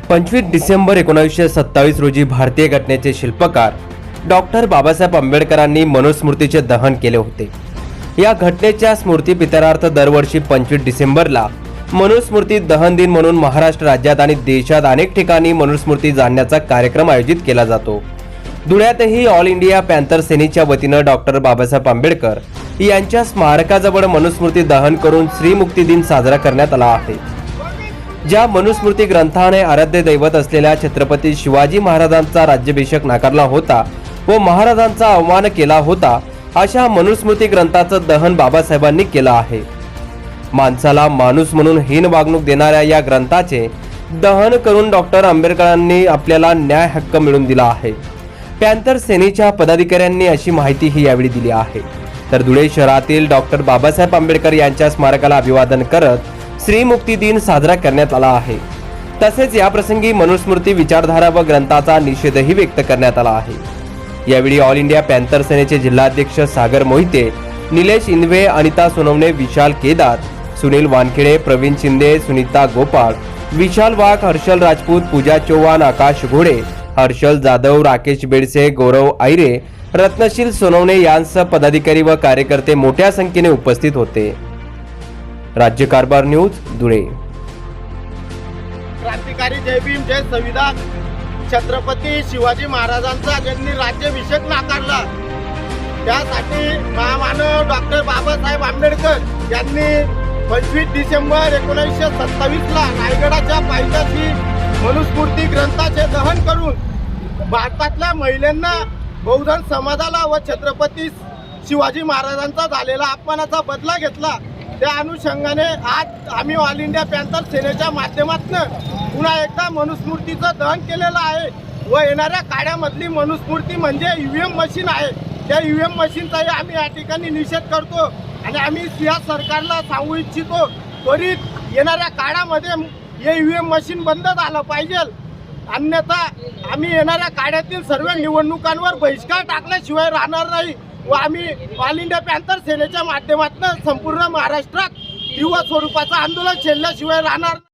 25 डिसेंबर 1927 रोजी भारतीय घटनेचे शिल्पकार डॉक्टर बाबासाहेब आंबेडकरांनी मनुस्मृतीचे दहन केले होते। या घटनेच्या स्मृतिप्रित्यर्थ दरवर्षी 25 डिसेंबरला मनुस्मृती दहन दिन म्हणून महाराष्ट्र राज्यात आणि देशात अनेक ठिकाणी मनुस्मृती जाळण्याचा कार्यक्रम आयोजित केला जातो। धुळ्यातही ऑल इंडिया पॅन्थर सेनेच्या वतीनं डॉक्टर बाबासाहेब आंबेडकर यांच्या स्मारकाजवळ मनुस्मृती दहन करून श्रीमुक्ती दिन साजरा करण्यात आला आहे। ज्या मनुस्मृती ग्रंथाने आराध्य दैवत असलेल्या छत्रपती शिवाजी महाराजांचा राज्याभिषेक नाकारला होता व महाराजांचा अवमान केला होता, अशा मनुस्मृती ग्रंथाचं दहन बाबासाहेबांनी केलं आहे। माणसाला माणूस म्हणून हीन वागणूक देणाऱ्या या ग्रंथाचे दहन करून डॉक्टर आंबेडकरांनी आपल्याला न्याय हक्क मिळवून दिला आहे। पॅन्थर सेनेच्या पदाधिकाऱ्यांनी अशी माहितीही यावेळी दिली आहे। तर धुळे शहरातील डॉक्टर बाबासाहेब आंबेडकर यांच्या स्मारकाला अभिवादन करत श्रीमुक्ती दिन साजरा करण्यात आला आहे। तसेच या प्रसंगी मनुस्मृती विचारधारा व ग्रंथाचा निषेधही व्यक्त करण्यात आला आहे। यावेळी ऑल इंडिया पॅन्थर सेनेचे जिल्हाध्यक्ष सागर मोहिते, निलेश इंदवे, अनिता सोनवणे, विशाल केदार, सुनील वानखेडे, प्रवीण शिंदे, सुनीता गोपाळ, विशाल वाघ, हर्षल राजपूत, पूजा चौहान, आकाश घोडे, हर्षल जाधव, राकेश बेडसे, गौरव आयरे, रत्नशील सोनवणे यांसह पदाधिकारी व कार्यकर्ते मोठ्या संख्येने उपस्थित होते। राज्य कारभार न्यूज, धुळे। क्रांतिकारी जय भीम जय संविधान। छत्रपती शिवाजी महाराजांचा ज्यांनी राज्याभिषेक नाकारला त्यासाठी महामानव डॉक्टर बाबासाहेब आंबेडकर यांनी 25 डिसेंबर 1927 ला रायगडाच्या पायथ्याशी मनुस्मृती ग्रंथाचे दहन करून भारतातल्या महिलांना, बहुजन समाजाला व छत्रपती शिवाजी महाराजांचा झालेला अपमानाचा बदला घेतला। त्या अनुषंगाने आज आम्ही ऑल इंडिया पॅन्थर सेनेच्या माध्यमातून पुन्हा एकदा मनुस्मृतीचं दहन केलेलं आहे व येणाऱ्या काळामधली मनुस्मृती म्हणजे ईव्हीएम मशीन आहे। त्या ईव्हीएम मशीनचाही आम्ही या ठिकाणी निषेध करतो आणि आम्ही या सरकारला सांगू इच्छितो, त्वरित येणाऱ्या काळामध्ये हे ईव्हीएम मशीन बंद झालं पाहिजे, अन्यथा आम्ही येणाऱ्या काळातील सर्व निवडणुकांवर बहिष्कार टाकल्याशिवाय राहणार नाही व आम्ही ऑल इंडिया पॅन्थर सेनेच्या माध्यमातून संपूर्ण महाराष्ट्रात तीव्र स्वरूपाचं आंदोलन छेडल्याशिवाय राहणार।